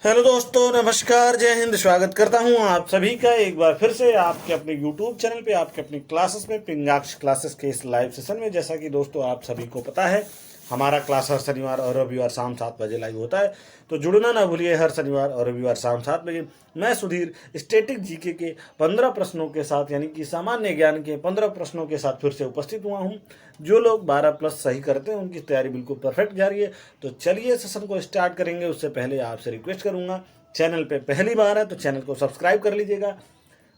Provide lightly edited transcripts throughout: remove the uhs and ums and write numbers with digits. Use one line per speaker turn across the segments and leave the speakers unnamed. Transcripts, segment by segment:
Hello दोस्तों, नमस्कार, जय हिंद। स्वागत करता हूं आप सभी का एक बार फिर से आपके अपने यूट्यूब चैनल पे, आपके अपनी क्लासेस में, पिंगाक्ष क्लासेस के इस लाइव सेशन में। जैसा कि दोस्तों आप सभी को पता है, हमारा क्लास हर शनिवार और रविवार शाम 7 बजे लाइव होता है। तो जुड़ना ना भूलिए, हर शनिवार और रविवार शाम 7 बजे। मैं सुधीर स्टैटिक जीके के 15 प्रश्नों के साथ, यानी कि सामान्य ज्ञान के 15 प्रश्नों के साथ फिर से उपस्थित हुआ हूं। जो लोग 12+ सही करते हैं उनकी तैयारी बिल्कुल परफेक्ट जा रही है। तो चलिए सेशन को स्टार्ट करेंगे। उससे पहले आपसे रिक्वेस्ट करूंगा, चैनल पे पहली बार है तो चैनल को सब्सक्राइब कर लीजिएगा,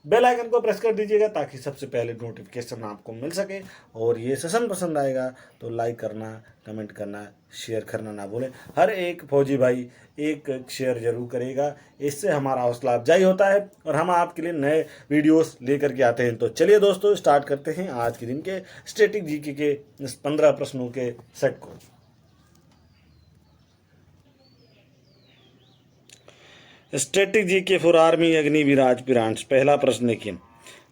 बेल आइकन को प्रेस कर दीजिएगा ताकि सबसे पहले नोटिफिकेशन आपको मिल सके। और ये सेशन पसंद आएगा तो लाइक करना, कमेंट करना, शेयर करना ना भूलें। हर एक फौजी भाई एक शेयर जरूर करेगा, इससे हमारा हौसला अफजाई होता है और हम आपके लिए नए वीडियोस लेकर के आते हैं। तो चलिए दोस्तों, स्टार्ट करते हैं आज के दिन के स्टैटिक जीके के इस 15 प्रश्नों के सेट को। Static GK for army Agniveer aspirants. पहला प्रश्न देखिए,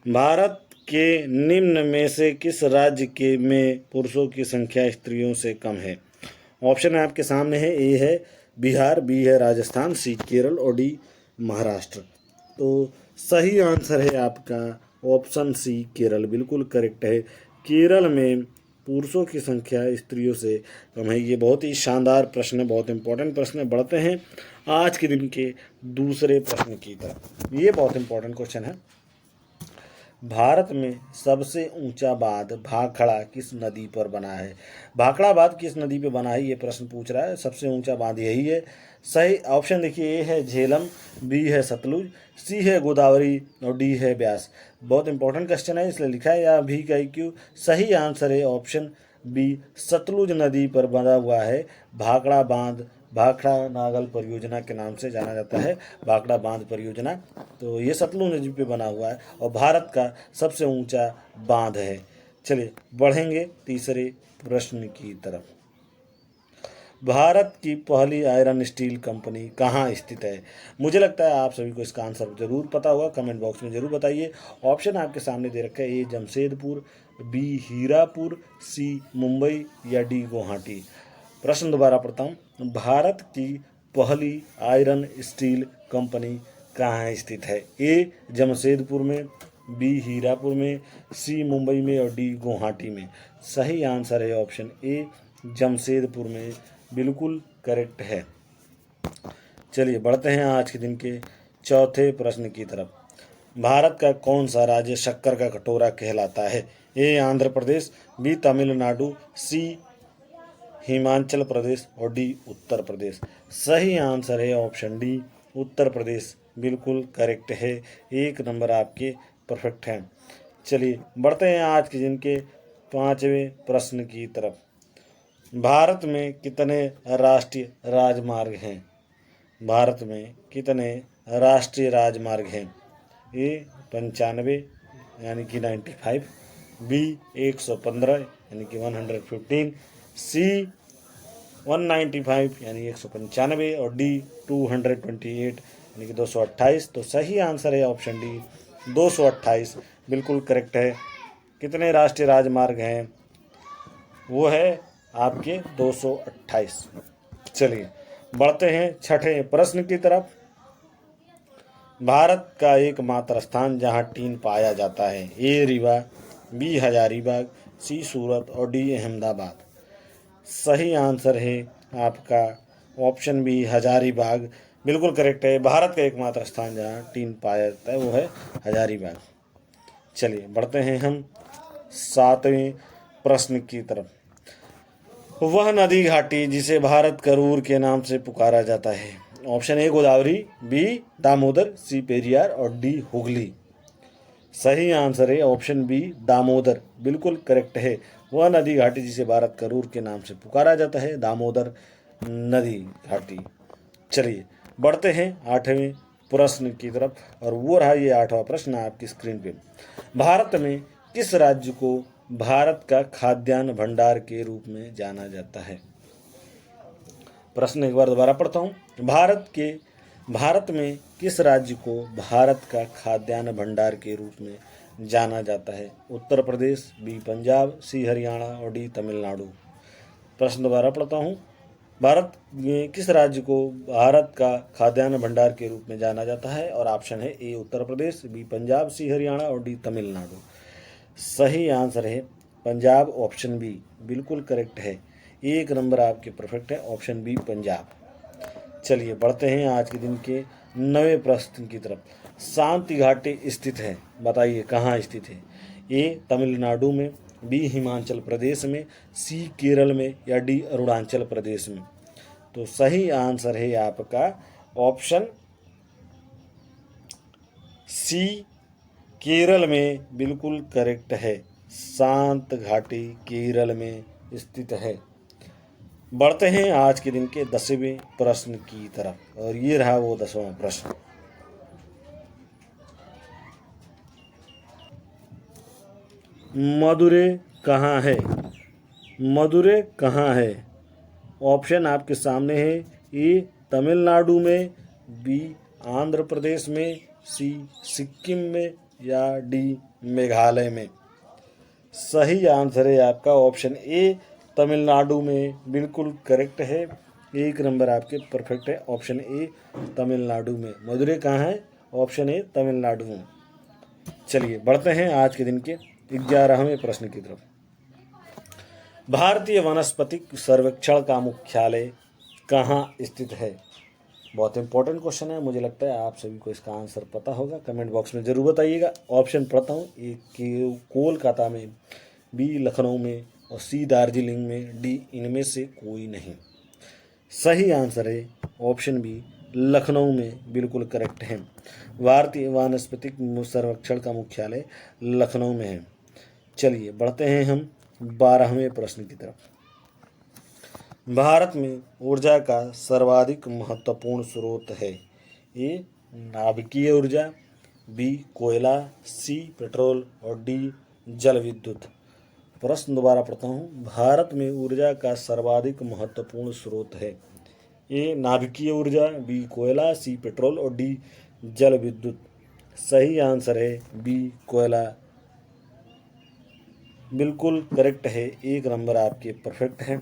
भारत के निम्न में से किस राज्य के में पुरुषों की संख्या स्त्रियों से कम है? ऑप्शन आपके सामने है। ए है बिहार, बी है राजस्थान, सी केरल और डी महाराष्ट्र। तो सही आंसर है आपका ऑप्शन सी केरल, बिल्कुल करेक्ट है। केरल में पुरुषों की संख्या स्त्रियों से कम है। ये बहुत ही शानदार प्रश्न है, बहुत इंपॉर्टेंट प्रश्न है। बढ़ते हैं आज के दिन के दूसरे प्रश्न की तरफ। ये बहुत इंपॉर्टेंट क्वेश्चन है। भारत में सबसे ऊंचा बांध भाखड़ा किस नदी पर बना है? भाखड़ा बांध किस नदी पर बना है, ये प्रश्न पूछ रहा है। सबसे ऊंचा बांध यही है। सही ऑप्शन देखिए, ए है झेलम, बी है सतलुज, सी है गोदावरी और डी है ब्यास। बहुत इंपॉर्टेंट क्वेश्चन है, इसलिए लिखा है या भी का क्यू। सही आंसर है ऑप्शन बी, सतलुज नदी पर बना हुआ है भाखड़ा बांध। भाखड़ा नागल परियोजना के नाम से जाना जाता है, भाखड़ा बांध परियोजना। तो ये सतलुज नदी पे बना हुआ है और भारत का सबसे ऊंचा बांध है। चलिए बढ़ेंगे तीसरे प्रश्न की तरफ। भारत की पहली आयरन स्टील कंपनी कहाँ स्थित है? मुझे लगता है आप सभी को इसका आंसर जरूर पता होगा, कमेंट बॉक्स में जरूर बताइए। ऑप्शन आपके सामने दे रखा है। ए जमशेदपुर, बी हीरापुर, सी मुंबई या डी गुवाहाटी। प्रश्न दोबारा पढ़ता हूँ। भारत की पहली आयरन स्टील कंपनी कहाँ स्थित है? ए जमशेदपुर में, बी हीरापुर में, सी मुंबई में और डी गुवाहाटी में। सही आंसर है ऑप्शन ए जमशेदपुर में, बिल्कुल करेक्ट है। चलिए बढ़ते हैं आज के दिन के चौथे प्रश्न की तरफ। भारत का कौन सा राज्य शक्कर का कटोरा कहलाता है? ए आंध्र प्रदेश, बी तमिलनाडु, सी हिमाचल प्रदेश और डी उत्तर प्रदेश। सही आंसर है ऑप्शन डी उत्तर प्रदेश, बिल्कुल करेक्ट है। 1 नंबर आपके परफेक्ट हैं। चलिए बढ़ते हैं आज के दिन के पांचवें प्रश्न की तरफ। भारत में कितने राष्ट्रीय राजमार्ग हैं? भारत में कितने राष्ट्रीय राजमार्ग हैं? ए 95 यानी कि 95, बी 115 यानी कि 115, सी 195 यानी 195 और डी 228 यानी कि 228। तो सही आंसर है ऑप्शन डी 228, बिल्कुल करेक्ट है। कितने राष्ट्रीय राजमार्ग हैं? वो है आपके 228। चलिए बढ़ते हैं छठे प्रश्न की तरफ। भारत का एकमात्र स्थान जहां टीन पाया जाता है। ए रीवा, बी हजारीबाग, सी सूरत और डी अहमदाबाद। सही आंसर है आपका ऑप्शन बी हजारीबाग, बिल्कुल करेक्ट है। भारत का एकमात्र स्थान जहां टीन पाया जाता है वो है हजारीबाग। चलिए बढ़ते हैं हम सातवें प्रश्न की तरफ। वह नदी घाटी जिसे भारत करूर के नाम से पुकारा जाता है। Option A Godavari, B Damodar, C Periyar और डी हुगली। सही आंसर है ऑप्शन बी दामोदर, बिल्कुल करेक्ट है। वह नदी घाटी जिसे भारत करूर के नाम से पुकारा जाता है, दामोदर नदी घाटी। चलिए बढ़ते हैं आठवें प्रश्न की तरफ, और वो रहा ये आठवां प्रश्न आपकी स्क्रीन पे। भारत में किस राज्य को भारत का खाद्यान्न भंडार के रूप में जाना जाता है? प्रश्न एक बार दोबारा पढ़ता हूँ। भारत में किस राज्य को भारत का खाद्यान्न भंडार के रूप में जाना जाता है? उत्तर प्रदेश, बी पंजाब, सी हरियाणा और डी तमिलनाडु। प्रश्न दोबारा पढ़ता हूँ। भारत में किस राज्य को भारत का खाद्यान्न भंडार के रूप में जाना जाता है? और ऑप्शन है ए उत्तर प्रदेश, बी पंजाब, सी हरियाणा और डी तमिलनाडु। सही आंसर है पंजाब, ऑप्शन बी बिल्कुल करेक्ट है। 1 नंबर आपके परफेक्ट है, ऑप्शन बी पंजाब। चलिए बढ़ते हैं आज के दिन के 9वें प्रश्न की तरफ। शांति घाटी स्थित है, बताइए कहाँ स्थित है? ए तमिलनाडु में, बी हिमाचल प्रदेश में, सी केरल में या डी अरुणाचल प्रदेश में। तो सही आंसर है आपका ऑप्शन सी केरल में, बिल्कुल करेक्ट है। शांत घाटी केरल में स्थित है। बढ़ते हैं आज के दिन के 10वें प्रश्न की तरफ और ये रहा वो 10वां प्रश्न। मदुरै कहाँ है? मदुरै कहाँ है? ऑप्शन आपके सामने है। ए तमिलनाडु में, बी आंध्र प्रदेश में, सी सिक्किम में या डी मेघालय में। सही आंसर है आपका ऑप्शन ए तमिलनाडु में, बिल्कुल करेक्ट है। 1 नंबर आपके परफेक्ट है, ऑप्शन ए तमिलनाडु में। मदुरै कहाँ है? ऑप्शन ए तमिलनाडु में। चलिए बढ़ते हैं आज के दिन के 11वें प्रश्न की तरफ। भारतीय वनस्पतिक सर्वेक्षण का मुख्यालय कहाँ स्थित है? बहुत इंपॉर्टेंट क्वेश्चन है, मुझे लगता है आप सभी को इसका आंसर पता होगा। कमेंट बॉक्स में ज़रूर बताइएगा। ऑप्शन पढ़ता हूँ। ए कोलकाता में, बी लखनऊ में और सी दार्जिलिंग में, डी इनमें से कोई नहीं। सही आंसर है ऑप्शन बी लखनऊ में, बिल्कुल करेक्ट है। भारतीय वानस्पतिक सर्वेक्षण का मुख्यालय लखनऊ में है। चलिए बढ़ते हैं हम 12वें प्रश्न की तरफ। भारत में ऊर्जा का सर्वाधिक महत्वपूर्ण स्रोत है? ए नाभिकीय ऊर्जा, बी कोयला, सी पेट्रोल और डी जल विद्युत। प्रश्न दोबारा पढ़ता हूँ। भारत में ऊर्जा का सर्वाधिक महत्वपूर्ण स्रोत है? ए नाभिकीय ऊर्जा, बी कोयला, सी पेट्रोल और डी जल विद्युत। सही आंसर है बी कोयला, बिल्कुल करेक्ट है। 1 नंबर आपके परफेक्ट हैं।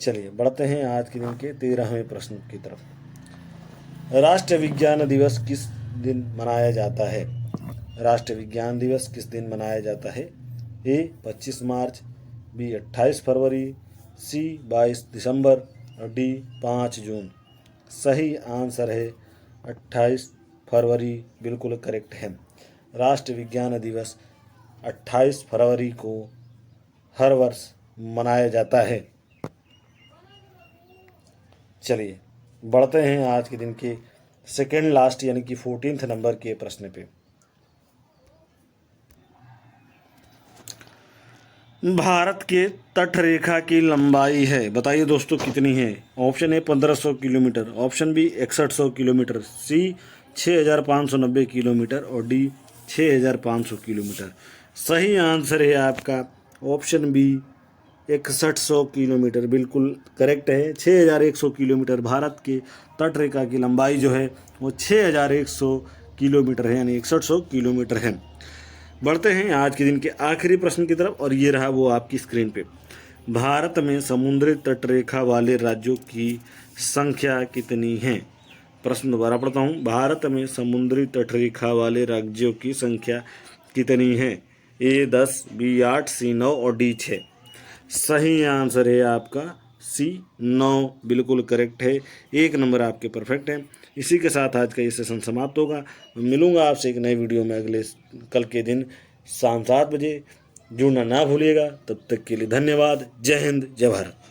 चलिए बढ़ते हैं आज के दिन के 13वें प्रश्न की तरफ। राष्ट्रीय विज्ञान दिवस किस दिन मनाया जाता है? राष्ट्रीय विज्ञान दिवस किस दिन मनाया जाता है? ए 25 मार्च, बी 28 फरवरी, सी 22 दिसंबर और डी 5 जून। सही आंसर है 28 फरवरी, बिल्कुल करेक्ट है। राष्ट्रीय विज्ञान दिवस 28 फरवरी को हर वर्ष मनाया जाता है। चलिए बढ़ते हैं आज के दिन के सेकेंड लास्ट यानी कि 14th नंबर के प्रश्न पे। भारत के तट रेखा की लंबाई है, बताइए दोस्तों कितनी है? Option A 1500 kilometre, option B 6100 kilometre, C 6590 kilometre और डी 6500 किलोमीटर। सही आंसर है आपका ऑप्शन बी 6100 किलोमीटर, बिल्कुल करेक्ट है। 6100 किलोमीटर भारत के तट रेखा की लंबाई जो है वो 6100 किलोमीटर है, यानी 6100 किलोमीटर है। बढ़ते हैं आज के दिन के आखिरी प्रश्न की तरफ और ये रहा वो आपकी स्क्रीन पे। भारत में समुद्री तट रेखा वाले राज्यों की संख्या कितनी है? प्रश्न दोबारा पढ़ता हूँ। भारत में समुद्री तट रेखा वाले राज्यों की संख्या कितनी है? ए 10, बी 8, सी 9 और डी 6। सही आंसर है आपका सी 9, बिल्कुल करेक्ट है। 1 नंबर आपके परफेक्ट हैं। इसी के साथ आज का ये सेशन समाप्त होगा। मिलूंगा आपसे एक नए वीडियो में अगले कल के दिन शाम 7 बजे। जुड़ना ना भूलिएगा। तब तक के लिए धन्यवाद। जय हिंद, जय भारत।